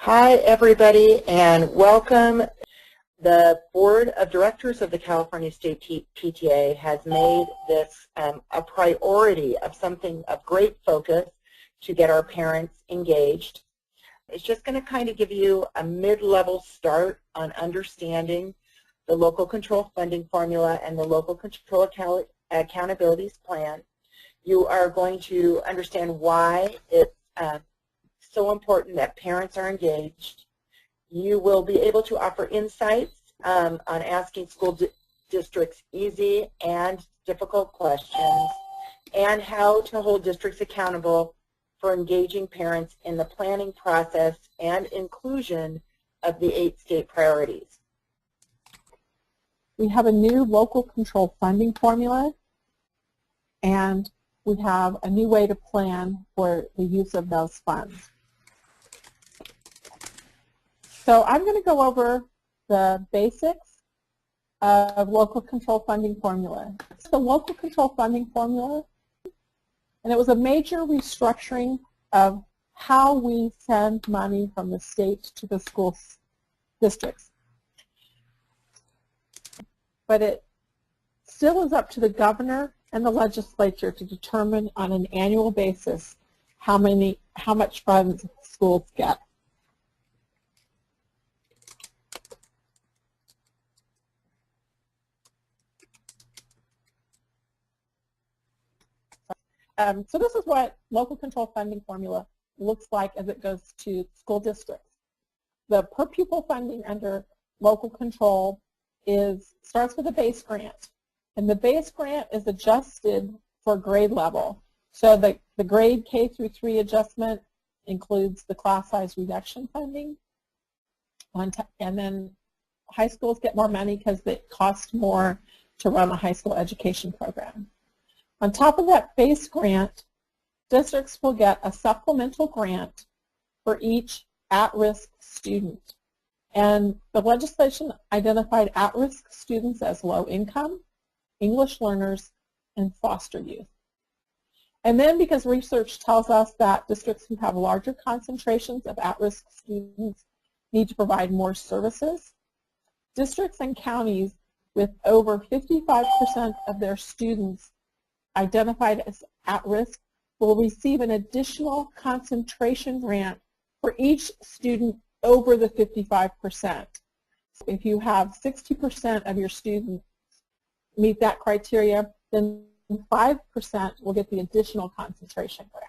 Hi, everybody, and welcome. The Board of Directors of the California State PTA has made this a priority of something of great focus to get our parents engaged. It's just going to kind of give you a mid-level start on understanding the local control funding formula and the local control accountabilities plan. You are going to understand why it's so important that parents are engaged. You will be able to offer insights on asking school districts easy and difficult questions, and how to hold districts accountable for engaging parents in the planning process and inclusion of the 8 state priorities. We have a new local control funding formula, and we have a new way to plan for the use of those funds. So I'm going to go over the basics of local control funding formula. It's the local control funding formula, and it was a major restructuring of how we send money from the state to the school districts. But it still is up to the governor and the legislature to determine on an annual basis how much funds schools get. So this is what local control funding formula looks like as it goes to school districts. The per pupil funding under local control starts with a base grant, and the base grant is adjusted for grade level. So the grade K through 3 adjustment includes the class size reduction funding, and then high schools get more money because it costs more to run a high school education program. On top of that base grant, districts will get a supplemental grant for each at-risk student. And the legislation identified at-risk students as low income, English learners, and foster youth. And then because research tells us that districts who have larger concentrations of at-risk students need to provide more services, districts and counties with over 55% of their students identified as at-risk will receive an additional concentration grant for each student over the 55%. So if you have 60% of your students meet that criteria, then 5% will get the additional concentration grant.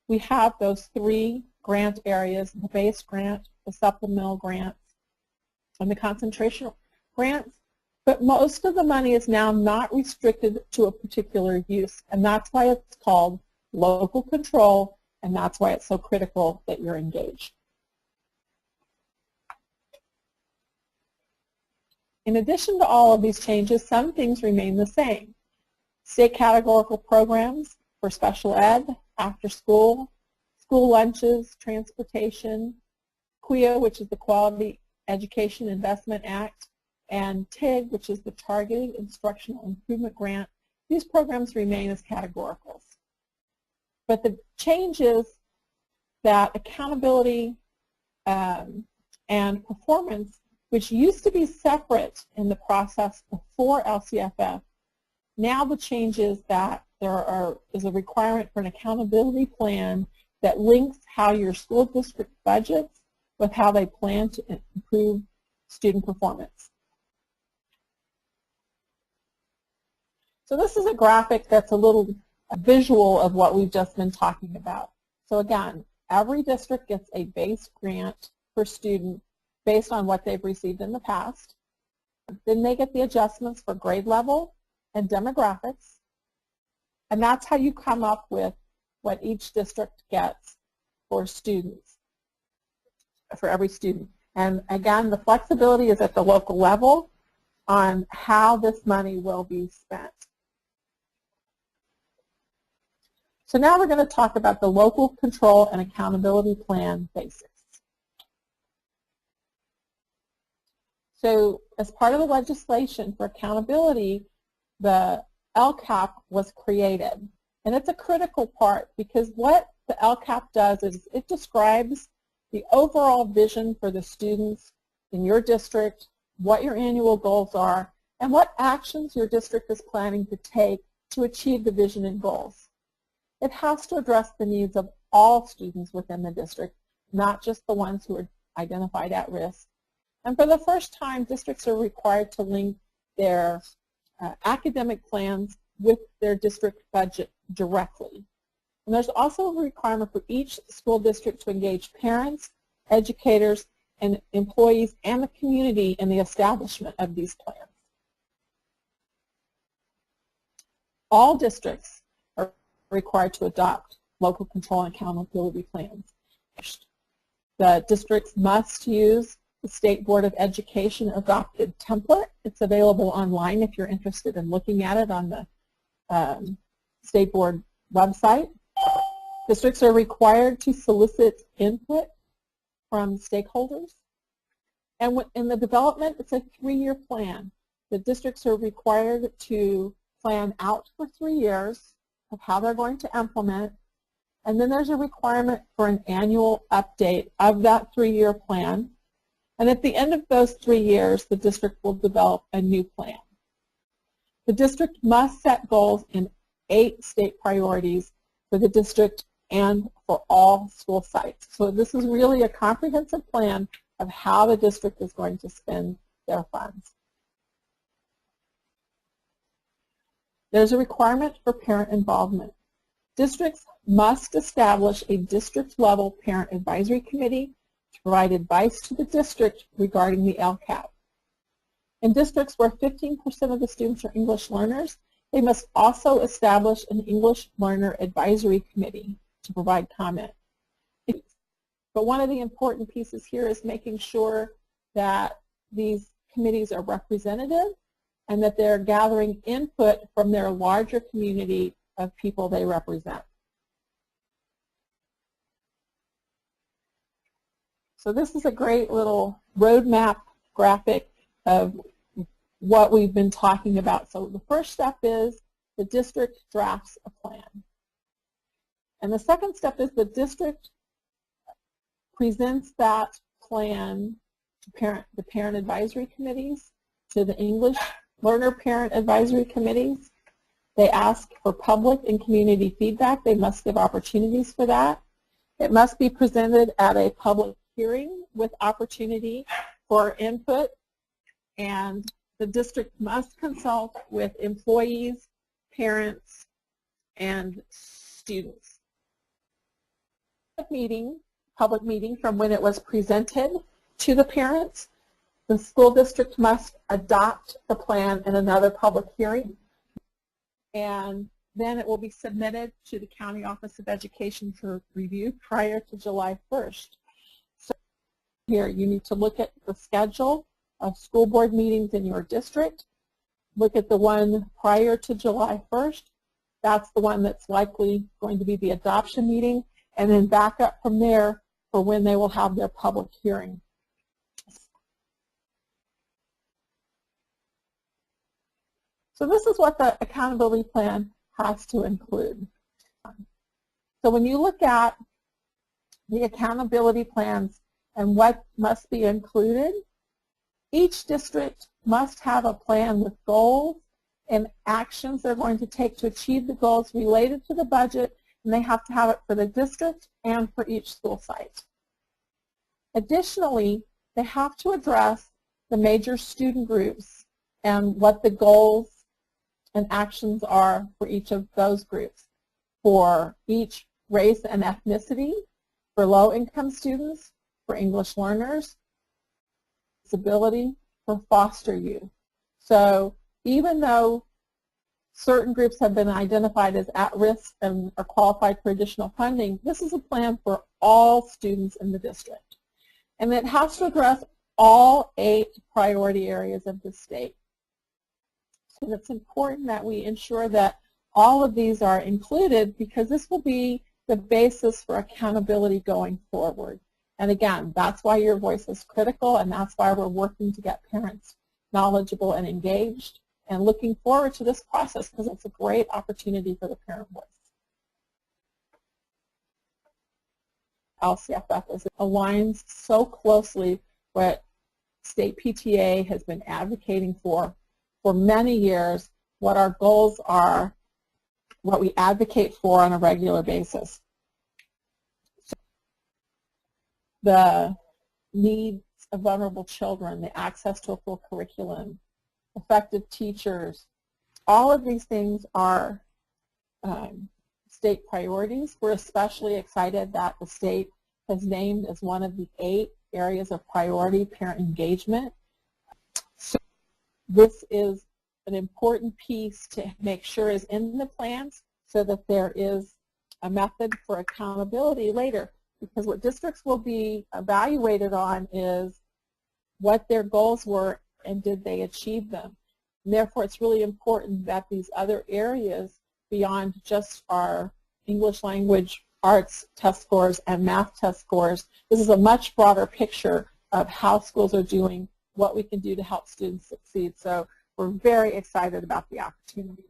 We have those 3 grant areas: the base grant, the supplemental grants, and the concentration grants. But most of the money is now not restricted to a particular use, and that's why it's called local control, and that's why it's so critical that you're engaged. In addition to all of these changes, some things remain the same. State categorical programs for special ed, after school, school lunches, transportation, QIA, which is the Quality Education Investment Act, and TIG, which is the Targeted Instructional Improvement Grant. These programs remain as categoricals. But the change is that accountability and performance, which used to be separate in the process before LCFF, now the change is that there is a requirement for an accountability plan that links how your school district budgets with how they plan to improve student performance. So this is a graphic that's a little visual of what we've just been talking about. So again, every district gets a base grant per student based on what they've received in the past. Then they get the adjustments for grade level and demographics. And that's how you come up with what each district gets for students, for every student. And again, the flexibility is at the local level on how this money will be spent. So now we're going to talk about the local control and accountability plan basics. So as part of the legislation for accountability, the LCAP was created. And it's a critical part because what the LCAP does is it describes the overall vision for the students in your district, what your annual goals are, and what actions your district is planning to take to achieve the vision and goals. It has to address the needs of all students within the district, not just the ones who are identified at risk. And for the first time, districts are required to link their academic plans with their district budget directly. And there's also a requirement for each school district to engage parents, educators, and employees and the community in the establishment of these plans. All districts are required to adopt local control and accountability plans. The districts must use the State Board of Education adopted template. It's available online if you're interested in looking at it on the State Board website. Districts are required to solicit input from stakeholders. And in the development, it's a 3-year plan. The districts are required to plan out for 3 years of how they're going to implement. And then there's a requirement for an annual update of that 3-year plan. And at the end of those 3 years, the district will develop a new plan. The district must set goals in 8 state priorities for the district and for all school sites. So this is really a comprehensive plan of how the district is going to spend their funds. There's a requirement for parent involvement. Districts must establish a district-level parent advisory committee to provide advice to the district regarding the LCAP. In districts where 15% of the students are English learners, they must also establish an English Learner Advisory Committee to provide comment. But one of the important pieces here is making sure that these committees are representative and that they're gathering input from their larger community of people they represent. So this is a great little roadmap graphic of what we've been talking about. So the first step is the district drafts a plan. And the second step is the district presents that plan to the parent advisory committees, to the English Learner Parent Advisory Committees. They ask for public and community feedback. They must give opportunities for that. It must be presented at a public hearing with opportunity for input, and the district must consult with employees, parents, and students. Public meeting from when it was presented to the parents. The school district must adopt the plan in another public hearing, and then it will be submitted to the County Office of Education for review prior to July 1st. So here you need to look at the schedule of school board meetings in your district. Look at the one prior to July 1st. That's the one that's likely going to be the adoption meeting, and then back up from there for when they will have their public hearing. So this is what the accountability plan has to include. So when you look at the accountability plans and what must be included, each district must have a plan with goals and actions they're going to take to achieve the goals related to the budget, and they have to have it for the district and for each school site. Additionally, they have to address the major student groups and what the goals and actions are for each of those groups. For each race and ethnicity, for low-income students, for English learners, disability, for foster youth. So even though certain groups have been identified as at risk and are qualified for additional funding, this is a plan for all students in the district. And it has to address all 8 priority areas of the state. So it's important that we ensure that all of these are included, because this will be the basis for accountability going forward. And again, that's why your voice is critical, and that's why we're working to get parents knowledgeable and engaged, and looking forward to this process because it's a great opportunity for the parent voice. LCFF as it aligns so closely what state PTA has been advocating for many years, what our goals are, what we advocate for on a regular basis. So the needs of vulnerable children, the access to a full curriculum, effective teachers, all of these things are state priorities. We're especially excited that the state has named as one of the 8 areas of priority parent engagement. So this is an important piece to make sure is in the plans so that there is a method for accountability later, because what districts will be evaluated on is what their goals were and did they achieve them. And therefore, it's really important that these other areas beyond just our English language arts test scores and math test scores, this is a much broader picture of how schools are doing, what we can do to help students succeed. So we're very excited about the opportunity.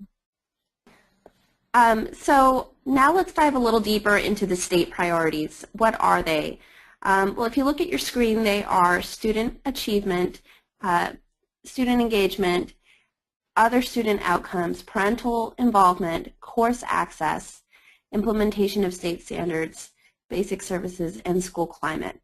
So now let's dive a little deeper into the state priorities. What are they? Well, if you look at your screen, they are student achievement, student engagement, other student outcomes, parental involvement, course access, implementation of state standards, basic services, and school climate.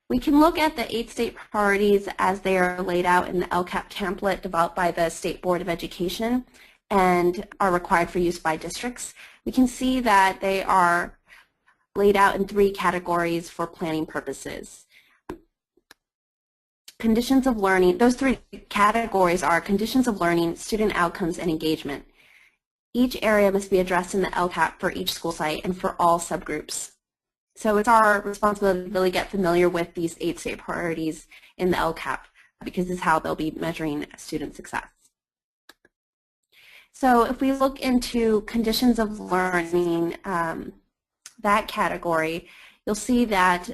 We can look at the 8 state priorities as they are laid out in the LCAP template developed by the State Board of Education and are required for use by districts. We can see that they are laid out in 3 categories for planning purposes. Conditions of learning, those 3 categories are conditions of learning, student outcomes, and engagement. Each area must be addressed in the LCAP for each school site and for all subgroups. So it's our responsibility to really get familiar with these 8 state priorities in the LCAP because this is how they'll be measuring student success. So if we look into conditions of learning, that category, you'll see that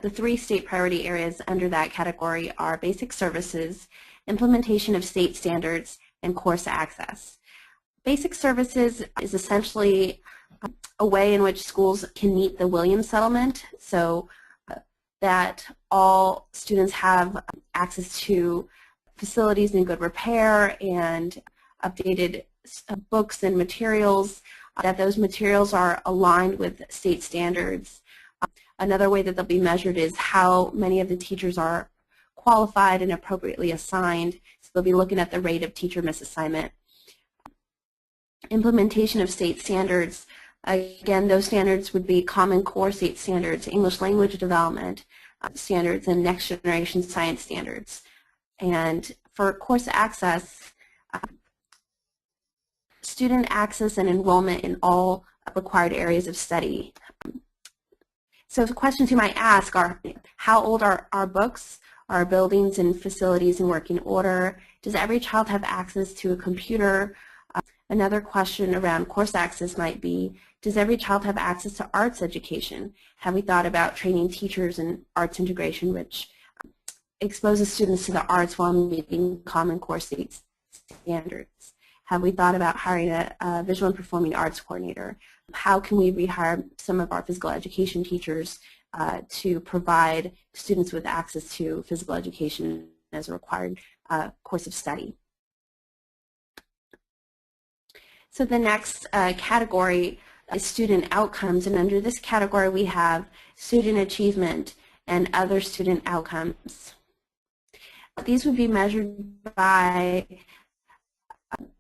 the 3 state priority areas under that category are basic services, implementation of state standards, and course access. Basic services is essentially a way in which schools can meet the Williams settlement so that all students have access to facilities in good repair and updated books and materials, that those materials are aligned with state standards. Another way that they'll be measured is how many of the teachers are qualified and appropriately assigned. So they'll be looking at the rate of teacher misassignment. Implementation of state standards. Again, those standards would be Common Core state standards, English language development standards, and next generation science standards. And for course access, student access and enrollment in all required areas of study. So the questions you might ask are, how old are our books, our buildings and facilities in working order? Does every child have access to a computer? Another question around course access might be, does every child have access to arts education? Have we thought about training teachers in arts integration, which exposes students to the arts while meeting Common Core state standards? Have we thought about hiring a visual and performing arts coordinator? How can we rehire some of our physical education teachers to provide students with access to physical education as a required course of study? So the next category is student outcomes, and under this category we have student achievement and other student outcomes. These would be measured by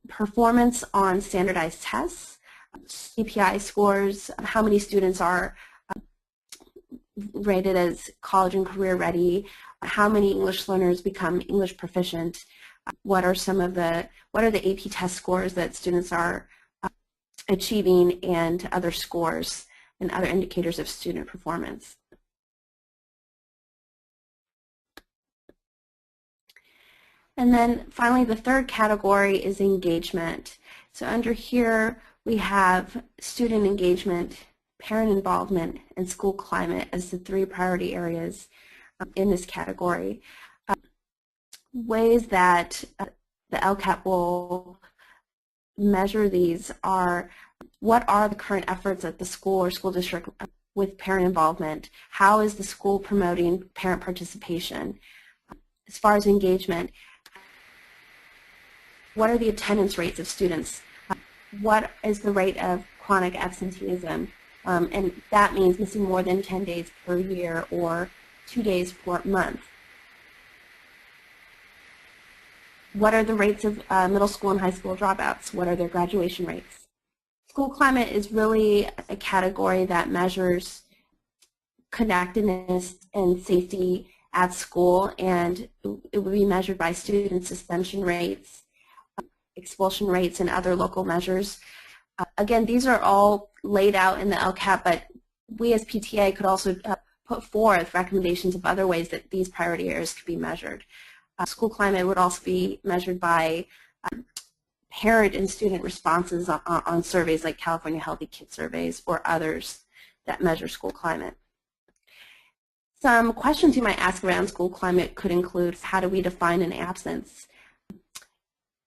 performance on standardized tests, CPI scores, how many students are rated as college and career ready, how many English learners become English proficient, what are the AP test scores that students are achieving, and other scores and other indicators of student performance. And then finally, the third category is engagement. So under here, we have student engagement, parent involvement, and school climate as the 3 priority areas in this category. Ways that the LCAP will measure these are what are the current efforts at the school or school district with parent involvement? How is the school promoting parent participation? As far as engagement, what are the attendance rates of students? What is the rate of chronic absenteeism? And that means missing more than 10 days per year or 2 days per month. What are the rates of middle school and high school dropouts? What are their graduation rates? School climate is really a category that measures connectedness and safety at school, and it will be measured by student suspension rates, expulsion rates, and other local measures. Again, these are all laid out in the LCAP, but we as PTA could also put forth recommendations of other ways that these priority areas could be measured. School climate would also be measured by parent and student responses on surveys like California Healthy Kids surveys or others that measure school climate. Some questions you might ask around school climate could include, how do we define an absence?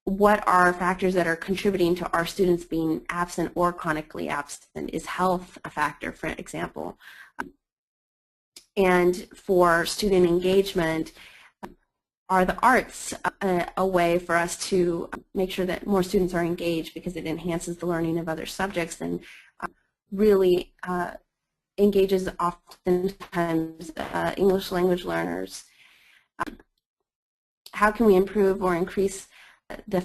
What are factors that are contributing to our students being absent or chronically absent? Is health a factor, for example? And for student engagement, are the arts a way for us to make sure that more students are engaged because it enhances the learning of other subjects and really engages oftentimes English language learners? How can we improve or increase the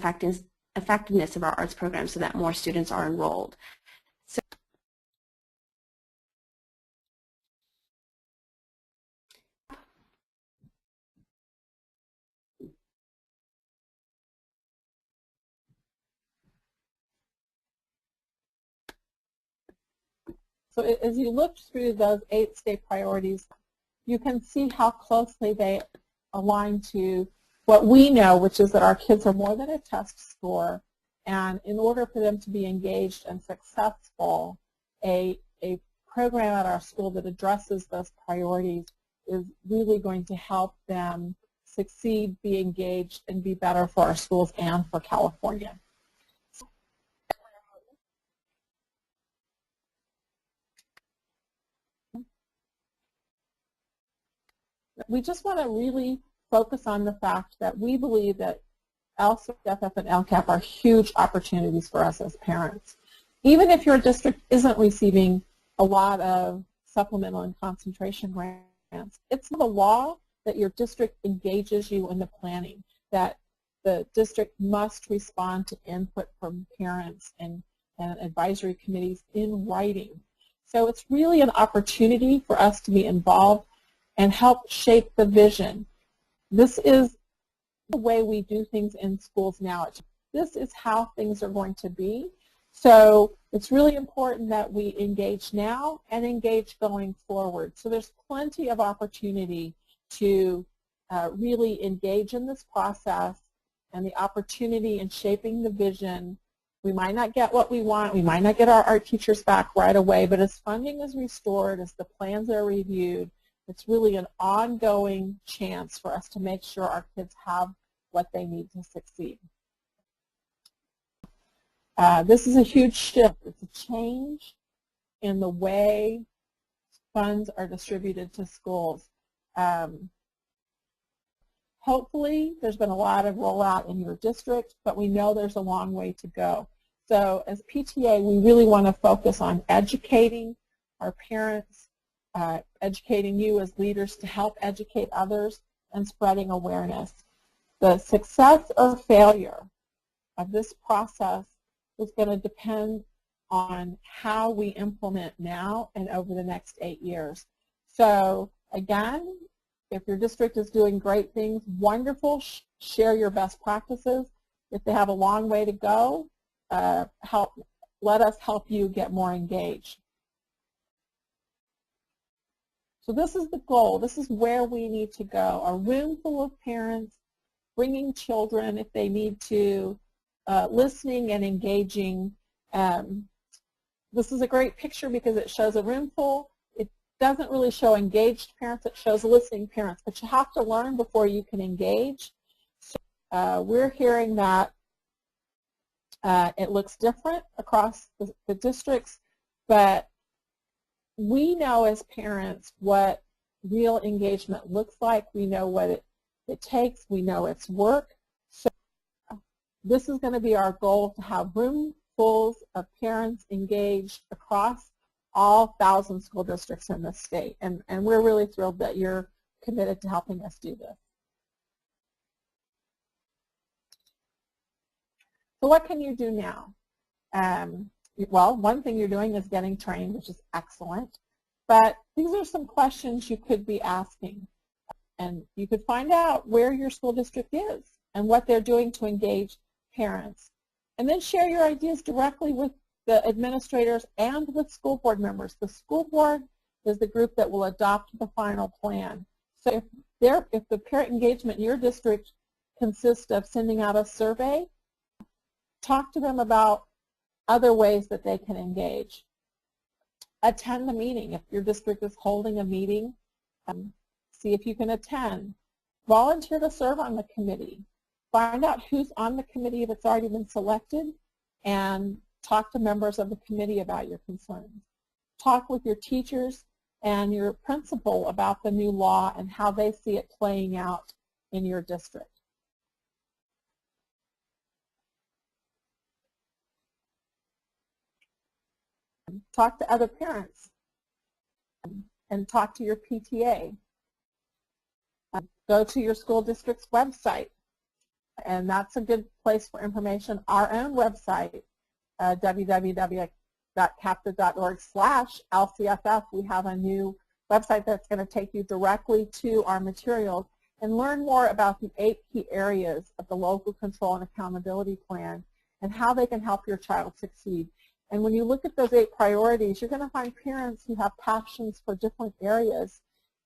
effectiveness of our arts programs so that more students are enrolled? So as you look through those 8 state priorities, you can see how closely they align to what we know, which is that our kids are more than a test score, and in order for them to be engaged and successful, a program at our school that addresses those priorities is really going to help them succeed, be engaged, and be better for our schools and for California. We just want to really focus on the fact that we believe that LCFF and LCAP are huge opportunities for us as parents. Even if your district isn't receiving a lot of supplemental and concentration grants, it's the law that your district engages you in the planning, that the district must respond to input from parents and advisory committees in writing. So it's really an opportunity for us to be involved and help shape the vision. This is the way we do things in schools now. This is how things are going to be. So it's really important that we engage now and engage going forward. So there's plenty of opportunity to really engage in this process and the opportunity in shaping the vision. We might not get what we want. We might not get our art teachers back right away, but as funding is restored, as the plans are reviewed, it's really an ongoing chance for us to make sure our kids have what they need to succeed. This is a huge shift. It's a change in the way funds are distributed to schools. Hopefully, there's been a lot of rollout in your district, but we know there's a long way to go. So as PTA, we really want to focus on educating our parents, educating you as leaders to help educate others, and spreading awareness. The success or failure of this process is going to depend on how we implement now and over the next 8 years. So again, if your district is doing great things, wonderful, share your best practices. If they have a long way to go, let us help you get more engaged. So this is the goal. This is where we need to go. A room full of parents, bringing children if they need to, listening and engaging. This is a great picture because it shows a room full. It doesn't really show engaged parents. It shows listening parents. But you have to learn before you can engage. So, we're hearing that It looks different across the districts, but we know as parents what real engagement looks like. We know what it takes. We know it's work. So this is going to be our goal, to have roomfuls of parents engaged across all 1,000 school districts in the state. And we're really thrilled that you're committed to helping us do this. So what can you do now? Well, one thing you're doing is getting trained, which is excellent. But these are some questions you could be asking. And you could find out where your school district is and what they're doing to engage parents. And then share your ideas directly with the administrators and with school board members. The school board is the group that will adopt the final plan. So if the parent engagement in your district consists of sending out a survey, talk to them about other ways that they can engage. Attend the meeting. If your district is holding a meeting, see if you can attend. Volunteer to serve on the committee. Find out who's on the committee if it's already been selected, and talk to members of the committee about your concerns. Talk with your teachers and your principal about the new law and how they see it playing out in your district. Talk to other parents and talk to your PTA. Go to your school district's website, and that's a good place for information. Our own website, www.capta.org/LCFF, we have a new website that's going to take you directly to our materials and learn more about the 8 key areas of the local control and accountability plan and how they can help your child succeed. And when you look at those 8 priorities, you're going to find parents who have passions for different areas,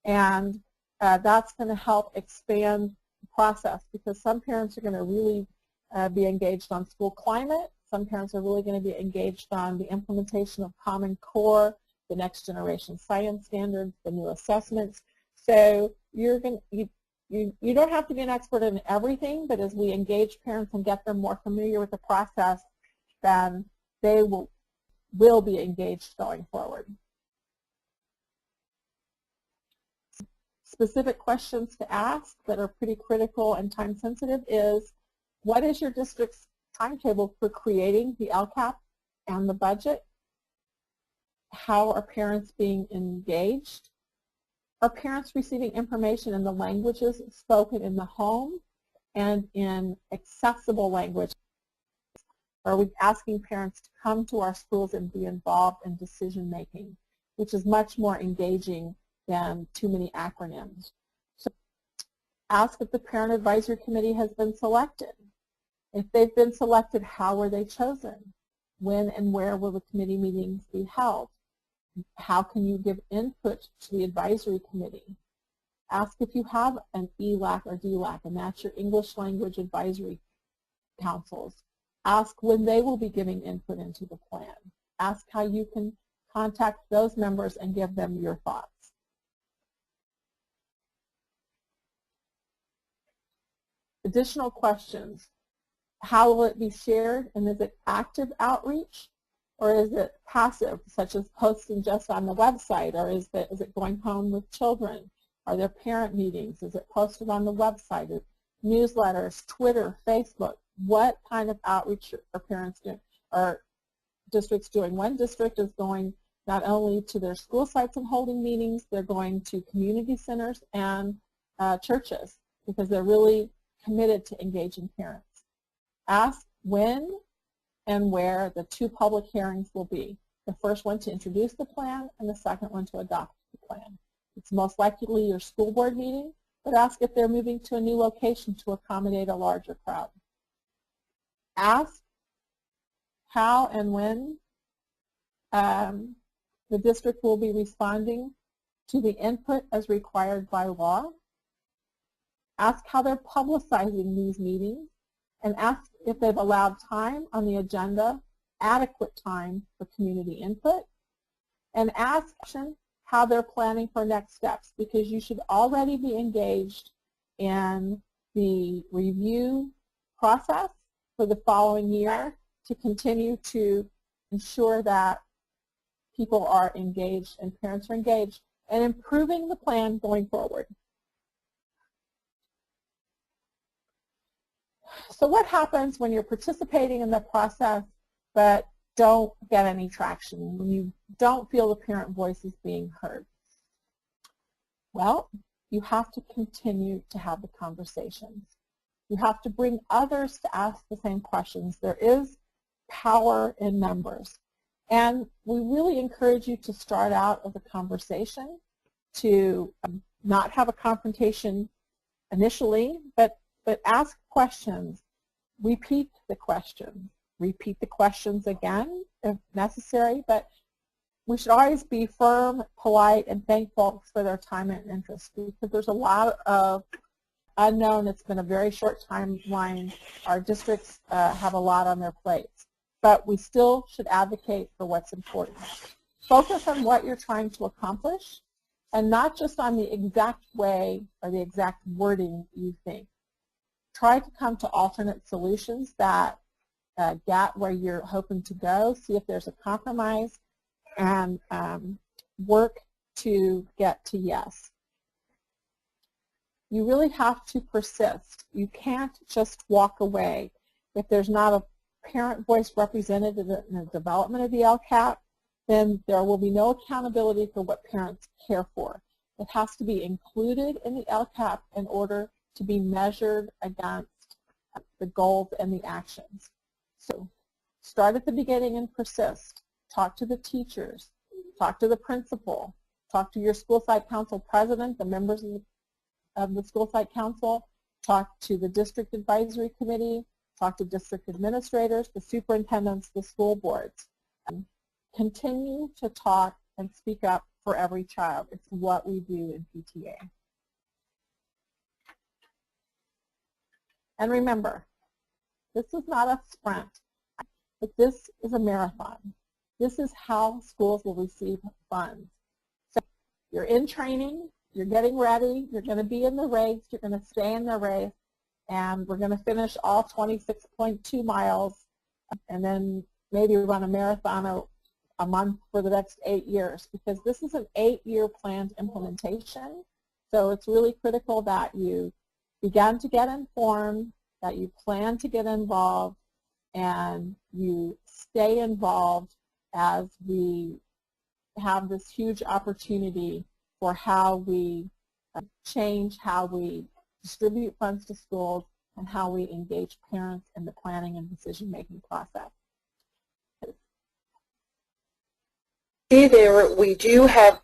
and that's going to help expand the process, because some parents are going to really be engaged on school climate. Some parents are really going to be engaged on the implementation of Common Core, the next generation science standards, the new assessments. So you don't have to be an expert in everything, but as we engage parents and get them more familiar with the process, then they will be engaged going forward. Specific questions to ask that are pretty critical and time sensitive is, what is your district's timetable for creating the LCAP and the budget? How are parents being engaged? Are parents receiving information in the languages spoken in the home and in accessible language? Are we asking parents to come to our schools and be involved in decision making, which is much more engaging than too many acronyms? So ask if the Parent Advisory Committee has been selected. If they've been selected, how were they chosen? When and where will the committee meetings be held? How can you give input to the advisory committee? Ask if you have an ELAC or DLAC, and that's your English Language Advisory Councils. Ask when they will be giving input into the plan. Ask how you can contact those members and give them your thoughts. Additional questions. How will it be shared, and is it active outreach or is it passive, such as posting just on the website, or is it going home with children? Are there parent meetings? Is it posted on the website? Is newsletters, Twitter, Facebook? What kind of outreach are parents doing, are districts doing? One district is going not only to their school sites and holding meetings, they're going to community centers and churches, because they're really committed to engaging parents. Ask when and where the 2 public hearings will be. The first one to introduce the plan and the second one to adopt the plan. It's most likely your school board meeting, but ask if they're moving to a new location to accommodate a larger crowd. Ask how and when the district will be responding to the input as required by law. Ask how they're publicizing these meetings, and ask if they've allowed time on the agenda, adequate time for community input, and ask how they're planning for next steps, because you should already be engaged in the review process for the following year to continue to ensure that people are engaged and parents are engaged and improving the plan going forward. So what happens when you're participating in the process but don't get any traction, when you don't feel the parent voice is being heard? Well, you have to continue to have the conversations. You have to bring others to ask the same questions. There is power in numbers. And we really encourage you to start out with a conversation, to not have a confrontation initially, but ask questions. Repeat the questions again if necessary, but we should always be firm, polite, and thank folks for their time and interest, because there's a lot of unknown. It's been a very short timeline. Our districts have a lot on their plates, but we still should advocate for what's important. Focus on what you're trying to accomplish and not just on the exact way or the exact wording you think. Try to come to alternate solutions that get where you're hoping to go, see if there's a compromise, and work to get to yes. You really have to persist. You can't just walk away. If there's not a parent voice represented in the development of the LCAP, then there will be no accountability for what parents care for. It has to be included in the LCAP in order to be measured against the goals and the actions. So start at the beginning and persist. Talk to the teachers. Talk to the principal. Talk to your school site council president, the members of the school site council. Talk to the district advisory committee. Talk to district administrators, the superintendents, the school boards. Continue to talk and speak up for every child. It's what we do in PTA. And remember, this is not a sprint, but this is a marathon. This is how schools will receive funds. So you're in training, you're getting ready, you're going to be in the race, you're going to stay in the race, and we're going to finish all 26.2 miles and then maybe run a marathon a month for the next 8 years, because this is an 8-year planned implementation. So it's really critical that you begin to get informed, that you plan to get involved, and you stay involved as we have this huge opportunity for how we change how we distribute funds to schools and how we engage parents in the planning and decision-making process. See there, we do have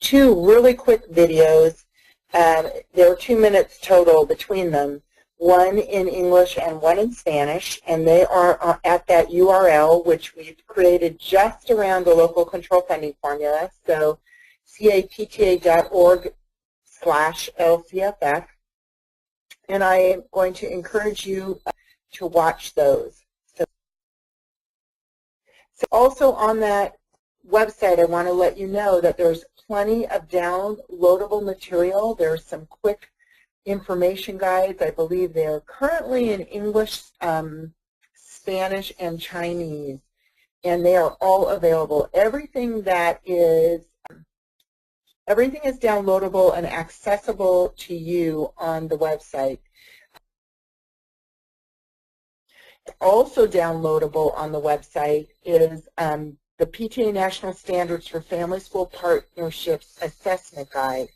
2 really quick videos. There are 2 minutes total between them, one in English and one in Spanish, and they are at that URL, which we've created just around the local control funding formula, so capta.org/LCFF, and I am going to encourage you to watch those. So also on that website, I want to let you know that there's plenty of downloadable material. There's some quick information guides. I believe they are currently in English, Spanish, and Chinese, and they are all available. Everything is downloadable and accessible to you on the website. Also downloadable on the website is the PTA National Standards for Family School Partnerships Assessment Guide.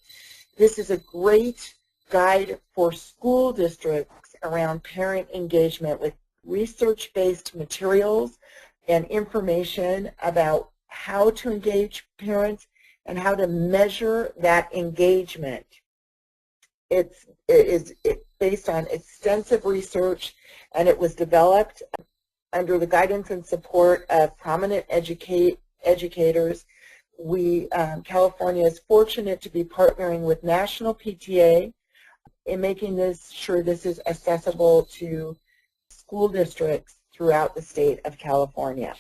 This is a great guide for school districts around parent engagement with research-based materials and information about how to engage parents and how to measure that engagement. It is based on extensive research, and it was developed under the guidance and support of prominent educators. California is fortunate to be partnering with National PTA in making sure this is accessible to school districts throughout the state of California.